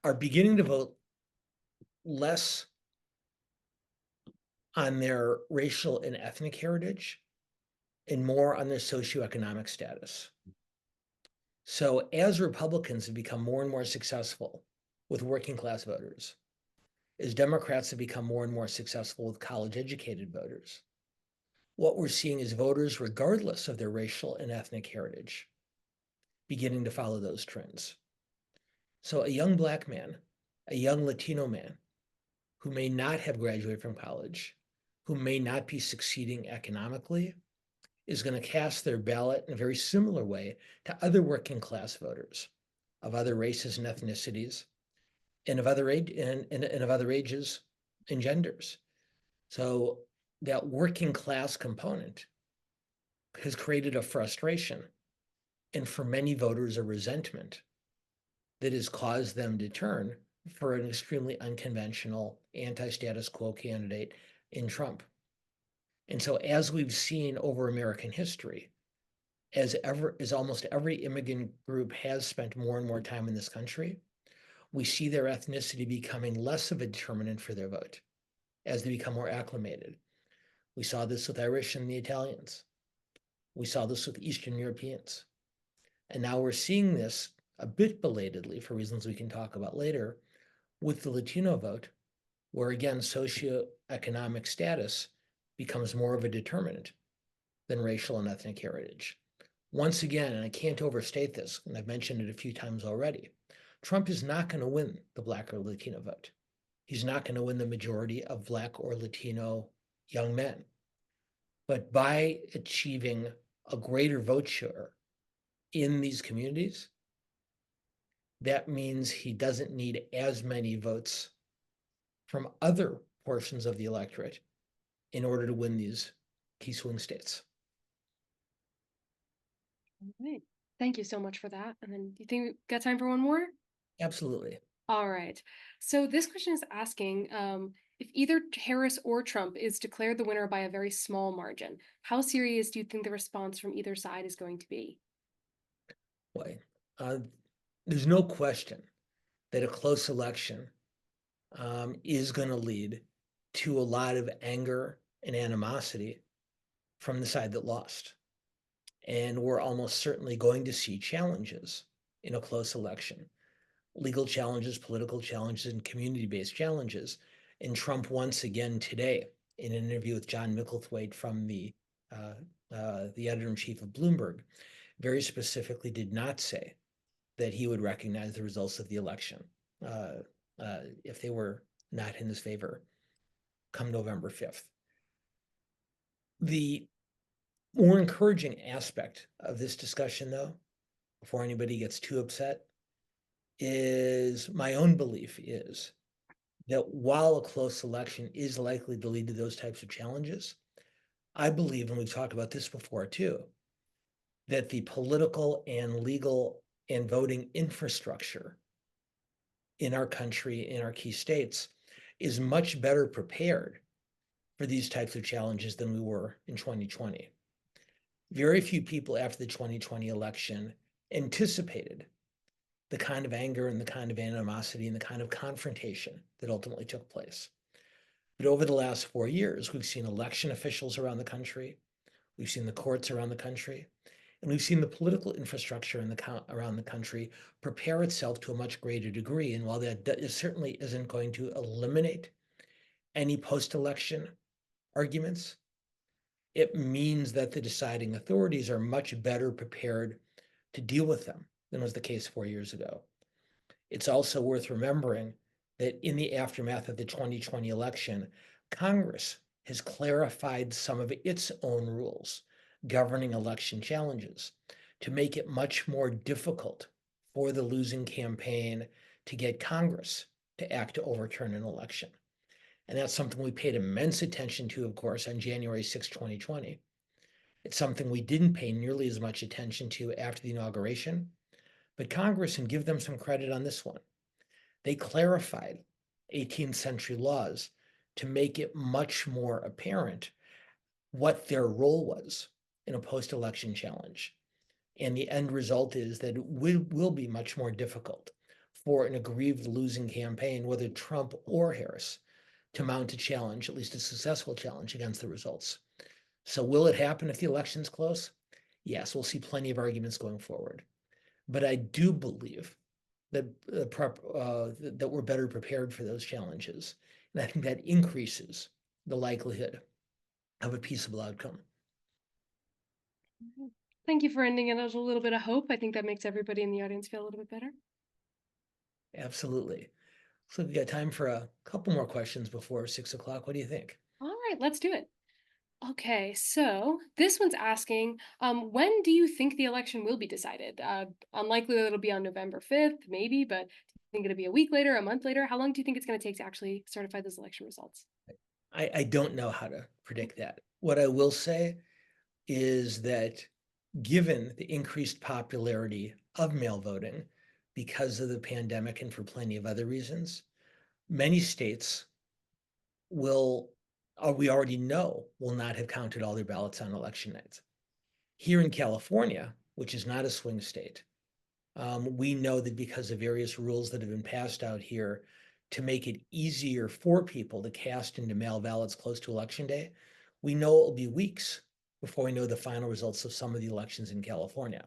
are beginning to vote less on their racial and ethnic heritage and more on their socioeconomic status. So as Republicans have become more and more successful with working class voters, as Democrats have become more and more successful with college-educated voters, what we're seeing is voters, regardless of their racial and ethnic heritage, beginning to follow those trends. So a young Black man, a young Latino man who may not have graduated from college, who may not be succeeding economically, is going to cast their ballot in a very similar way to other working class voters of other races and ethnicities and of other ages and genders. So that working class component has created a frustration and for many voters a resentment that has caused them to turn for an extremely unconventional anti-status quo candidate in Trump. And so as we've seen over American history, as almost every immigrant group has spent more and more time in this country, we see their ethnicity becoming less of a determinant for their vote as they become more acclimated. We saw this with Irish and the Italians. We saw this with Eastern Europeans. And now we're seeing this a bit belatedly, for reasons we can talk about later, with the Latino vote, where again, socioeconomic status becomes more of a determinant than racial and ethnic heritage. Once again, and I can't overstate this, and I've mentioned it a few times already, Trump is not going to win the Black or Latino vote. He's not going to win the majority of Black or Latino young men. But by achieving a greater vote share in these communities, that means he doesn't need as many votes from other portions of the electorate in order to win these key swing states. All right. Thank you so much for that. And then you think we got time for one more? Absolutely. All right. So this question is asking if either Harris or Trump is declared the winner by a very small margin, how serious do you think the response from either side is going to be? Boy, there's no question that a close election is going to lead to a lot of anger and animosity from the side that lost. And we're almost certainly going to see challenges in a close election. Legal challenges, political challenges, and community-based challenges. And Trump once again today, in an interview with John Micklethwaite from the editor-in-chief of Bloomberg, very specifically did not say that he would recognize the results of the election if they were not in his favor come November 5th. The more encouraging aspect of this discussion, though, before anybody gets too upset, is my own belief is that while a close election is likely to lead to those types of challenges, I believe, and we've talked about this before too, that the political and legal and voting infrastructure in our country, in our key states, is much better prepared for these types of challenges than we were in 2020. Very few people after the 2020 election anticipated the kind of anger and the kind of animosity and the kind of confrontation that ultimately took place. But over the last 4 years, we've seen election officials around the country, we've seen the courts around the country, and we've seen the political infrastructure around the country prepare itself to a much greater degree. And while that certainly isn't going to eliminate any post-election arguments, it means that the deciding authorities are much better prepared to deal with them than was the case 4 years ago. It's also worth remembering that in the aftermath of the 2020 election, Congress has clarified some of its own rules governing election challenges to make it much more difficult for the losing campaign to get Congress to act to overturn an election. And that's something we paid immense attention to, of course, on January 6, 2020. It's something we didn't pay nearly as much attention to after the inauguration, but Congress, and give them some credit on this one, they clarified 18th century laws to make it much more apparent what their role was in a post-election challenge. And the end result is that it will be much more difficult for an aggrieved losing campaign, whether Trump or Harris, to mount a challenge, at least a successful challenge against the results. So will it happen if the election's close? Yes, we'll see plenty of arguments going forward. But I do believe that that we're better prepared for those challenges. And I think that increases the likelihood of a peaceable outcome. Thank you for ending it with a little bit of hope. I think that makes everybody in the audience feel a little bit better. Absolutely. So we got time for a couple more questions before 6 o'clock. What do you think? All right, let's do it. Okay, so this one's asking, when do you think the election will be decided? Unlikely that it'll be on November 5th, maybe, but do you think it'll be a week later, a month later? How long do you think it's going to take to actually certify those election results? I don't know how to predict that. What I will say is that given the increased popularity of mail voting because of the pandemic and for plenty of other reasons, many states will, we already know, will not have counted all their ballots on election nights. Here in California, which is not a swing state, we know that because of various rules that have been passed out here to make it easier for people to cast into mail ballots close to election day, we know it will be weeks before we know the final results of some of the elections in California.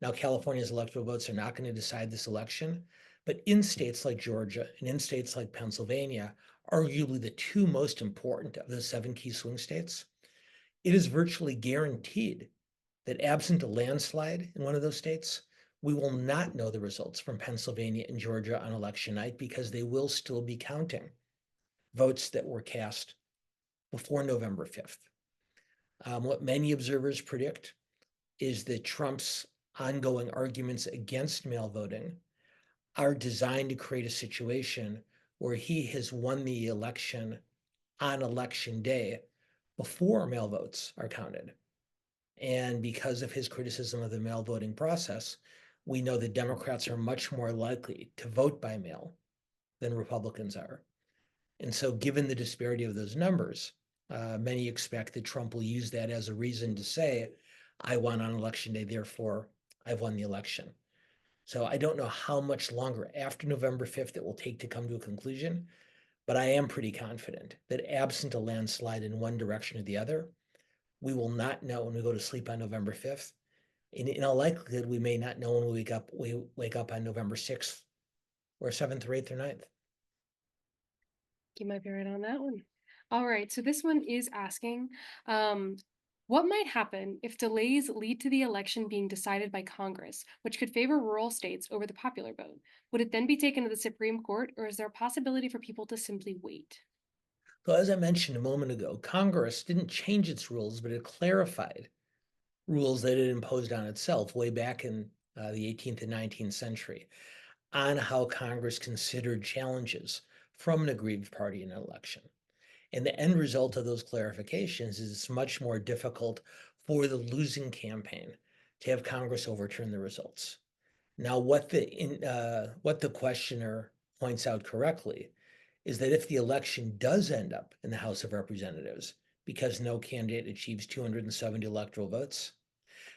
Now, California's electoral votes are not going to decide this election, but in states like Georgia and in states like Pennsylvania, arguably the two most important of the 7 key swing states, it is virtually guaranteed that absent a landslide in one of those states, we will not know the results from Pennsylvania and Georgia on election night because they will still be counting votes that were cast before November 5th. What many observers predict is that Trump's ongoing arguments against mail voting are designed to create a situation where he has won the election on election day before mail votes are counted. And because of his criticism of the mail voting process, we know that Democrats are much more likely to vote by mail than Republicans are. And so given the disparity of those numbers, many expect that Trump will use that as a reason to say, I won on election day, therefore I've won the election. So I don't know how much longer after November 5th it will take to come to a conclusion, but I am pretty confident that absent a landslide in one direction or the other, we will not know when we go to sleep on November 5th. In all likelihood, we may not know when we wake up on November 6th or 7th or 8th or 9th. You might be right on that one. All right, so this one is asking, what might happen if delays lead to the election being decided by Congress, which could favor rural states over the popular vote? Would it then be taken to the Supreme Court, or is there a possibility for people to simply wait? So as I mentioned a moment ago, Congress didn't change its rules, but it clarified rules that it imposed on itself way back in the 18th and 19th century on how Congress considered challenges from an aggrieved party in an election. And the end result of those clarifications is it's much more difficult for the losing campaign to have Congress overturn the results. Now, what the questioner points out correctly is that if the election does end up in the House of Representatives because no candidate achieves 270 electoral votes,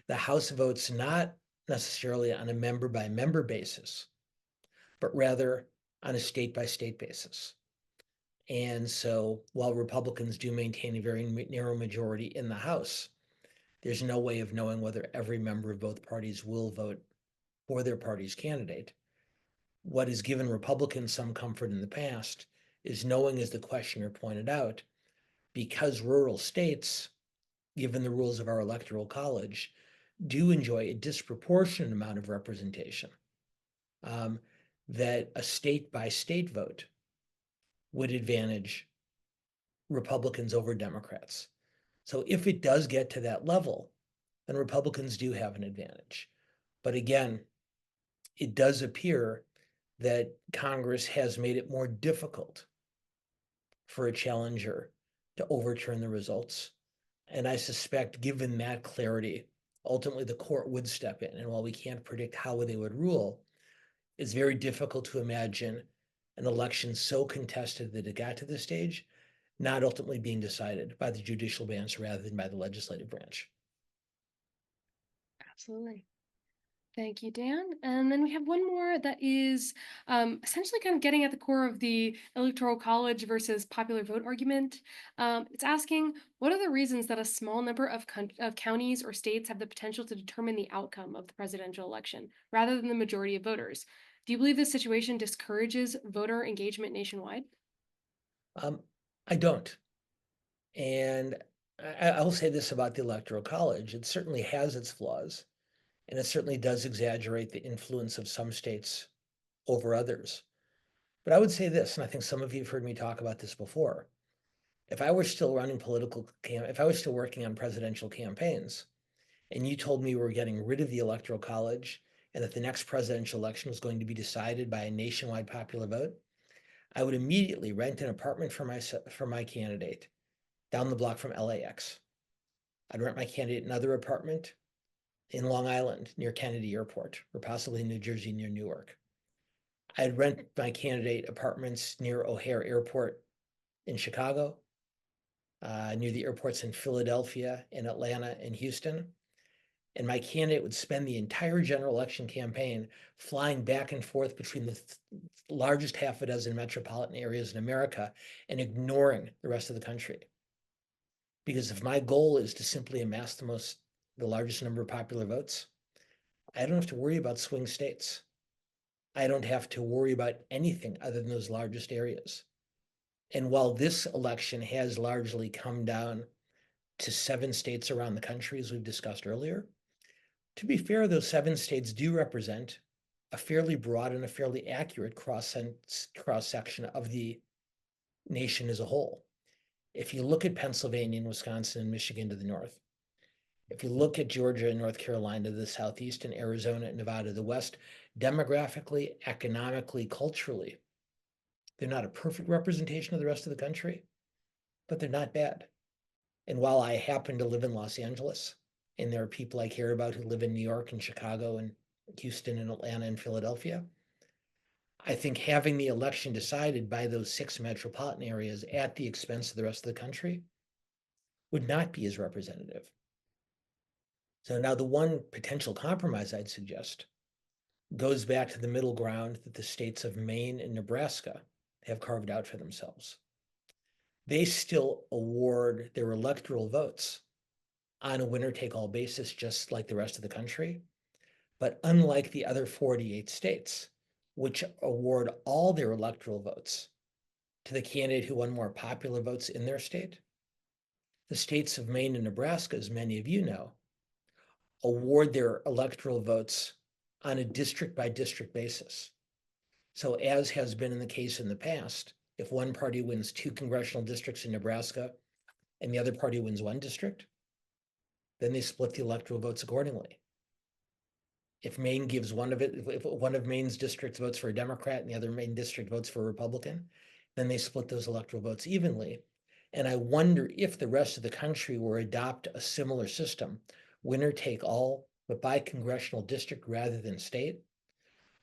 the House votes not necessarily on a member by member basis, but rather on a state by state basis. And so while Republicans do maintain a very narrow majority in the House, there's no way of knowing whether every member of both parties will vote for their party's candidate. What has given Republicans some comfort in the past is knowing, as the questioner pointed out, because rural states, given the rules of our electoral college, do enjoy a disproportionate amount of representation, that a state by state vote would advantage Republicans over Democrats. So if it does get to that level, then Republicans do have an advantage. But again, it does appear that Congress has made it more difficult for a challenger to overturn the results. And I suspect, given that clarity, ultimately the court would step in. And while we can't predict how they would rule, it's very difficult to imagine an election so contested that it got to this stage, not ultimately being decided by the judicial branch rather than by the legislative branch. Absolutely. Thank you, Dan. And then we have one more that is essentially kind of getting at the core of the Electoral College versus popular vote argument. It's asking, what are the reasons that a small number of counties or states have the potential to determine the outcome of the presidential election, rather than the majority of voters? Do you believe this situation discourages voter engagement nationwide? I don't. And I'll say this about the Electoral College. It certainly has its flaws, and it certainly does exaggerate the influence of some states over others. But I would say this, and I think some of you have heard me talk about this before. If I were still if I was still working on presidential campaigns, and you told me we were getting rid of the Electoral College and that the next presidential election was going to be decided by a nationwide popular vote, I would immediately rent an apartment for my candidate down the block from LAX. I'd rent my candidate another apartment in Long Island near Kennedy Airport, or possibly New Jersey near Newark. I'd rent my candidate apartments near O'Hare Airport in Chicago, near the airports in Philadelphia, in Atlanta, and Houston. And my candidate would spend the entire general election campaign flying back and forth between the largest half a dozen metropolitan areas in America and ignoring the rest of the country. Because if my goal is to simply amass the largest number of popular votes, I don't have to worry about swing states. I don't have to worry about anything other than those largest areas. And while this election has largely come down to 7 states around the country, as we've discussed earlier, to be fair, those 7 states do represent a fairly broad and a fairly accurate cross-section of the nation as a whole. If you look at Pennsylvania and Wisconsin and Michigan to the north, if you look at Georgia and North Carolina to the southeast, and Arizona and Nevada to the west, demographically, economically, culturally, they're not a perfect representation of the rest of the country, but they're not bad. And while I happen to live in Los Angeles, and there are people I care about who live in New York and Chicago and Houston and Atlanta and Philadelphia, I think having the election decided by those 6 metropolitan areas at the expense of the rest of the country would not be as representative. So now the one potential compromise I'd suggest goes back to the middle ground that the states of Maine and Nebraska have carved out for themselves. They still award their electoral votes on a winner-take-all basis, just like the rest of the country. But unlike the other 48 states, which award all their electoral votes to the candidate who won more popular votes in their state, the states of Maine and Nebraska, as many of you know, award their electoral votes on a district-by-district basis. So as has been in the case in the past, if one party wins 2 congressional districts in Nebraska and the other party wins 1 district, then they split the electoral votes accordingly. If Maine gives if one of Maine's districts votes for a Democrat and the other Maine district votes for a Republican, then they split those electoral votes evenly. And I wonder if the rest of the country were to adopt a similar system, winner take all, but by congressional district rather than state,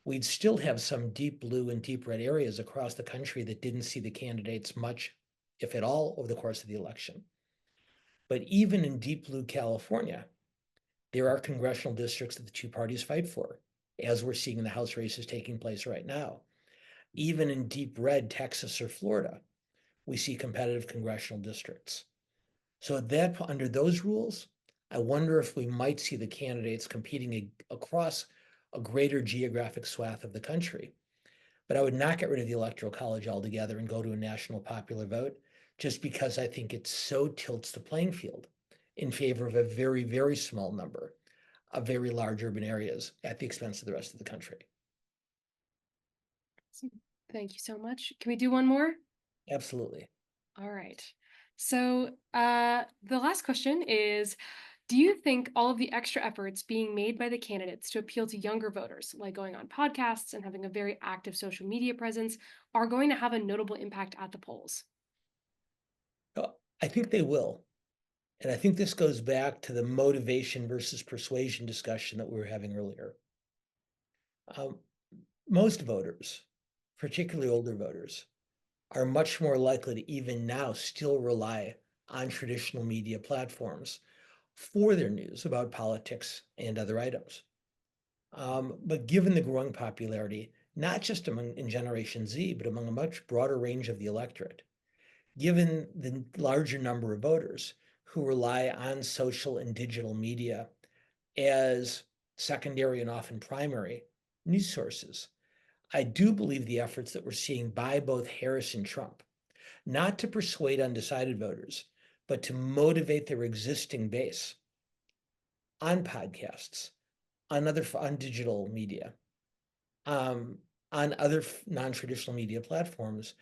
we'd still have some deep blue and deep red areas across the country that didn't see the candidates much, if at all, over the course of the election. But even in deep blue California, there are congressional districts that the 2 parties fight for, as we're seeing in the House races taking place right now. Even in deep red Texas or Florida, we see competitive congressional districts. So under those rules, I wonder if we might see the candidates competing across a greater geographic swath of the country. But I would not get rid of the Electoral College altogether and go to a national popular vote, just because I think it so tilts the playing field in favor of a very, very small number of very large urban areas at the expense of the rest of the country. Thank you so much. Can we do one more? Absolutely. All right. So the last question is, do you think all of the extra efforts being made by the candidates to appeal to younger voters, like going on podcasts and having a very active social media presence, are going to have a notable impact at the polls? I think they will. And I think this goes back to the motivation versus persuasion discussion that we were having earlier. Most voters, particularly older voters, are much more likely to even now still rely on traditional media platforms for their news about politics and other items. But given the growing popularity, not just in Generation Z, but among a much broader range of the electorate, given the larger number of voters who rely on social and digital media as secondary and often primary news sources, I do believe the efforts that we're seeing by both Harris and Trump, not to persuade undecided voters, but to motivate their existing base on podcasts, on digital media, on on other non-traditional media platforms,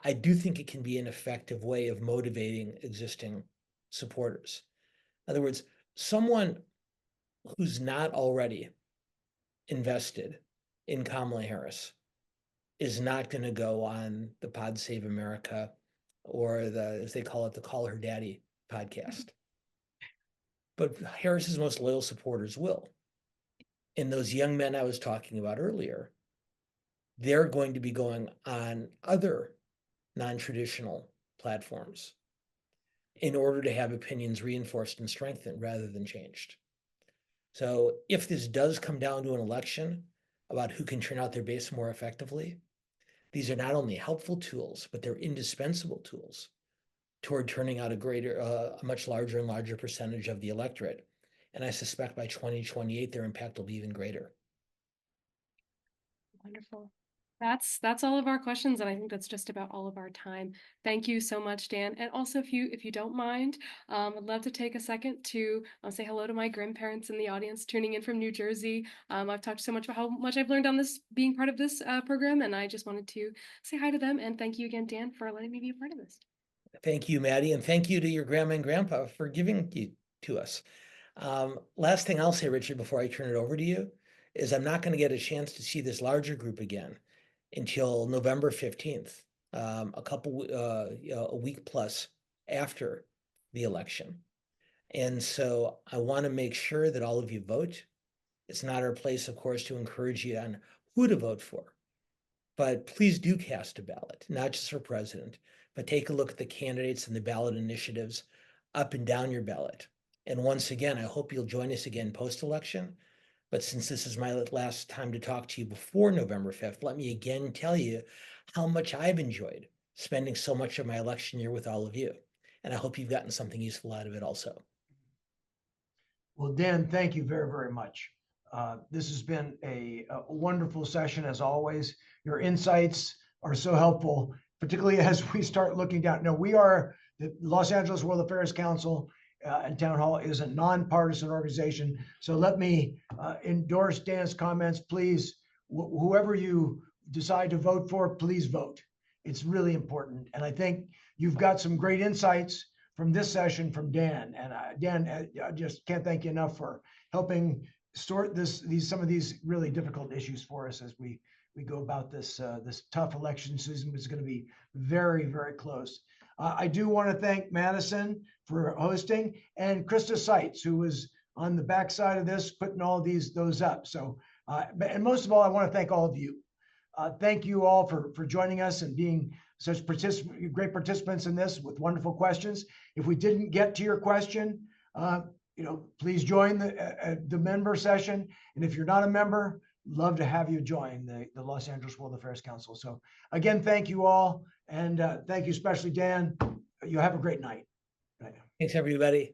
I do think it can be an effective way of motivating existing supporters. In other words, someone who's not already invested in Kamala Harris is not going to go on the Pod Save America or the, as they call it, the Call Her Daddy podcast. But Harris's most loyal supporters will. And those young men I was talking about earlier, they're going to be going on other non-traditional platforms in order to have opinions reinforced and strengthened rather than changed. So if this does come down to an election about who can turn out their base more effectively, these are not only helpful tools, but they're indispensable tools toward turning out a much larger and larger percentage of the electorate. And I suspect by 2028, their impact will be even greater. Wonderful. That's all of our questions, and I think that's just about all of our time. Thank you so much, Dan. And also, if you don't mind, I'd love to take a second to say hello to my grandparents in the audience tuning in from New Jersey. I've talked so much about how much I've learned on this being part of this program, and I just wanted to say hi to them. And thank you again, Dan, for letting me be a part of this. Thank you, Maddie, and thank you to your grandma and grandpa for giving you to us. Last thing I'll say, Richard, before I turn it over to you, is I'm not going to get a chance to see this larger group again until November 15th, a week plus after the election. And so I want to make sure that all of you vote. It's not our place, of course, to encourage you on who to vote for, but please do cast a ballot, not just for president, but take a look at the candidates and the ballot initiatives up and down your ballot. And once again, I hope you'll join us again post-election. But since this is my last time to talk to you before November 5th, let me again tell you how much I've enjoyed spending so much of my election year with all of you. And I hope you've gotten something useful out of it also. Well, Dan, thank you very, very much. This has been a wonderful session as always. Your insights are so helpful, particularly as we start looking down. Now, we are the Los Angeles World Affairs Council and Town Hall is a nonpartisan organization. So let me endorse Dan's comments. Please, whoever you decide to vote for, please vote. It's really important. And I think you've got some great insights from this session from Dan. And Dan, I just can't thank you enough for helping sort some of these really difficult issues for us as we go about this tough election season. It's going to be very, very close. I do want to thank Madison for hosting and Krista Seitz, who was on the backside of this, putting all those up. So, and most of all, I want to thank all of you. Thank you all for joining us and being such great participants in this with wonderful questions. If we didn't get to your question, please join the member session. And if you're not a member, love to have you join the Los Angeles World Affairs Council. So again, thank you all. And thank you especially, Dan. You have a great night. Thanks, everybody.